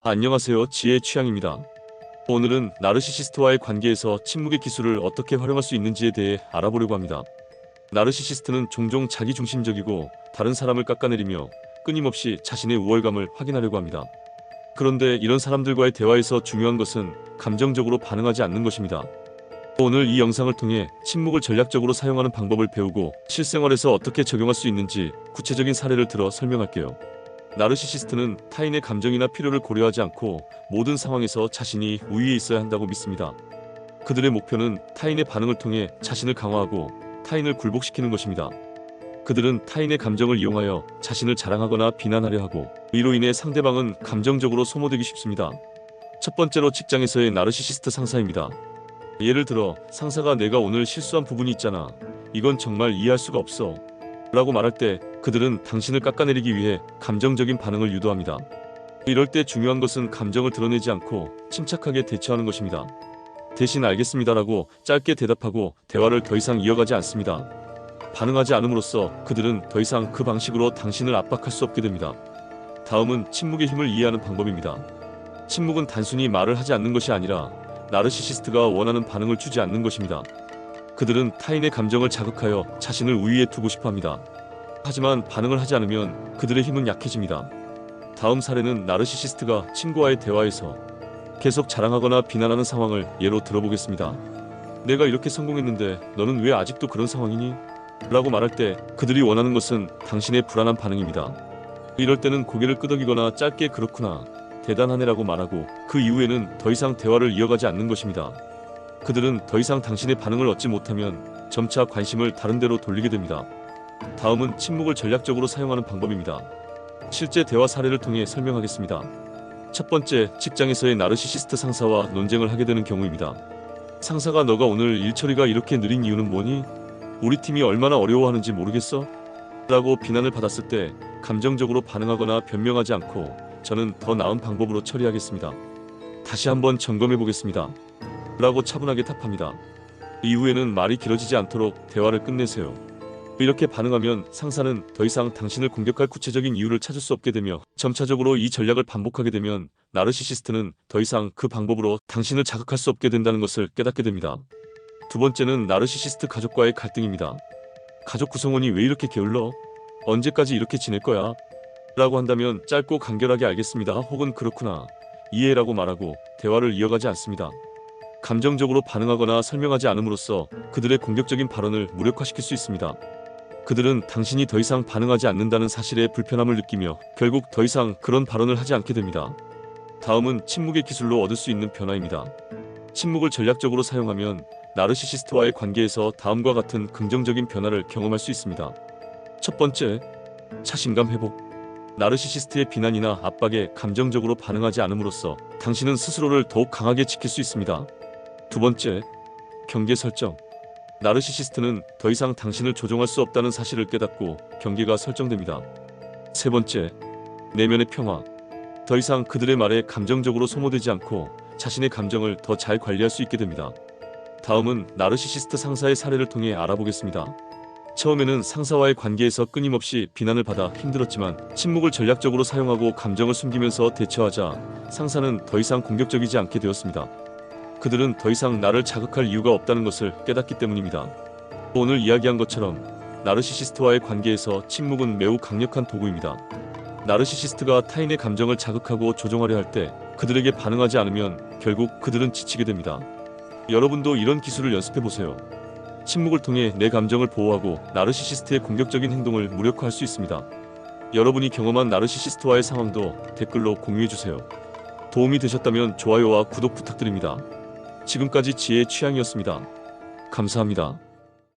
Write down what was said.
안녕하세요. 지혜의 취향입니다. 오늘은 나르시시스트와의 관계에서 침묵의 기술을 어떻게 활용할 수 있는지에 대해 알아보려고 합니다. 나르시시스트는 종종 자기중심적이고 다른 사람을 깎아내리며 끊임없이 자신의 우월감을 확인하려고 합니다. 그런데 이런 사람들과의 대화에서 중요한 것은 감정적으로 반응하지 않는 것입니다. 오늘 이 영상을 통해 침묵을 전략적으로 사용하는 방법을 배우고 실생활에서 어떻게 적용할 수 있는지 구체적인 사례를 들어 설명할게요. 나르시시스트는 타인의 감정이나 필요를 고려하지 않고 모든 상황에서 자신이 우위에 있어야 한다고 믿습니다. 그들의 목표는 타인의 반응을 통해 자신을 강화하고 타인을 굴복시키는 것입니다. 그들은 타인의 감정을 이용하여 자신을 자랑하거나 비난하려 하고, 이로 인해 상대방은 감정적으로 소모되기 쉽습니다. 첫 번째로, 직장에서의 나르시시스트 상사입니다. 예를 들어 상사가 "내가 오늘 실수한 부분이 있잖아. 이건 정말 이해할 수가 없어 라고 말할 때, 그들은 당신을 깎아내리기 위해 감정적인 반응을 유도합니다. 이럴 때 중요한 것은 감정을 드러내지 않고 침착하게 대처하는 것입니다. 대신 "알겠습니다라고 짧게 대답하고 대화를 더 이상 이어가지 않습니다. 반응하지 않음으로써 그들은 더 이상 그 방식으로 당신을 압박할 수 없게 됩니다. 다음은 침묵의 힘을 이해하는 방법입니다. 침묵은 단순히 말을 하지 않는 것이 아니라 나르시시스트가 원하는 반응을 주지 않는 것입니다. 그들은 타인의 감정을 자극하여 자신을 우위에 두고 싶어합니다. 하지만 반응을 하지 않으면 그들의 힘은 약해집니다. 다음 사례는 나르시시스트가 친구와의 대화에서 계속 자랑하거나 비난하는 상황을 예로 들어보겠습니다. "내가 이렇게 성공했는데 너는 왜 아직도 그런 상황이니? 라고 말할 때, 그들이 원하는 것은 당신의 불안한 반응입니다. 이럴 때는 고개를 끄덕이거나 짧게 "그렇구나, 대단하네 라고 말하고 그 이후에는 더 이상 대화를 이어가지 않는 것입니다. 그들은 더 이상 당신의 반응을 얻지 못하면 점차 관심을 다른 데로 돌리게 됩니다. 다음은 침묵을 전략적으로 사용하는 방법입니다. 실제 대화 사례를 통해 설명하겠습니다. 첫 번째, 직장에서의 나르시시스트 상사와 논쟁을 하게 되는 경우입니다. 상사가 "너가 오늘 일 처리가 이렇게 느린 이유는 뭐니? 우리 팀이 얼마나 어려워하는지 모르겠어? 라고 비난을 받았을 때, 감정적으로 반응하거나 변명하지 않고 "저는 더 나은 방법으로 처리하겠습니다. 다시 한번 점검해 보겠습니다. 라고 차분하게 답합니다. 이후에는 말이 길어지지 않도록 대화를 끝내세요. 이렇게 반응하면 상사는 더 이상 당신을 공격할 구체적인 이유를 찾을 수 없게 되며, 점차적으로 이 전략을 반복하게 되면 나르시시스트는 더 이상 그 방법으로 당신을 자극할 수 없게 된다는 것을 깨닫게 됩니다. 두 번째는 나르시시스트 가족과의 갈등입니다. 가족 구성원이 "왜 이렇게 게을러? 언제까지 이렇게 지낼 거야? 라고 한다면 짧고 간결하게 "알겠습니다" 혹은 "그렇구나, 이해해라고 말하고 대화를 이어가지 않습니다. 감정적으로 반응하거나 설명하지 않음으로써 그들의 공격적인 발언을 무력화시킬 수 있습니다. 그들은 당신이 더 이상 반응하지 않는다는 사실에 불편함을 느끼며 결국 더 이상 그런 발언을 하지 않게 됩니다. 다음은 침묵의 기술로 얻을 수 있는 변화입니다. 침묵을 전략적으로 사용하면 나르시시스트와의 관계에서 다음과 같은 긍정적인 변화를 경험할 수 있습니다. 첫 번째, 자신감 회복. 나르시시스트의 비난이나 압박에 감정적으로 반응하지 않음으로써 당신은 스스로를 더욱 강하게 지킬 수 있습니다. 두 번째, 경계 설정. 나르시시스트는 더 이상 당신을 조종할 수 없다는 사실을 깨닫고 경계가 설정됩니다. 세 번째, 내면의 평화. 더 이상 그들의 말에 감정적으로 소모되지 않고 자신의 감정을 더 잘 관리할 수 있게 됩니다. 다음은 나르시시스트 상사의 사례를 통해 알아보겠습니다. 처음에는 상사와의 관계에서 끊임없이 비난을 받아 힘들었지만, 침묵을 전략적으로 사용하고 감정을 숨기면서 대처하자 상사는 더 이상 공격적이지 않게 되었습니다. 그들은 더 이상 나를 자극할 이유가 없다는 것을 깨닫기 때문입니다. 오늘 이야기한 것처럼 나르시시스트와의 관계에서 침묵은 매우 강력한 도구입니다. 나르시시스트가 타인의 감정을 자극하고 조종하려 할 때, 그들에게 반응하지 않으면 결국 그들은 지치게 됩니다. 여러분도 이런 기술을 연습해보세요. 침묵을 통해 내 감정을 보호하고 나르시시스트의 공격적인 행동을 무력화할 수 있습니다. 여러분이 경험한 나르시시스트와의 상황도 댓글로 공유해주세요. 도움이 되셨다면 좋아요와 구독 부탁드립니다. 지금까지 지혜의 취향이었습니다. 감사합니다.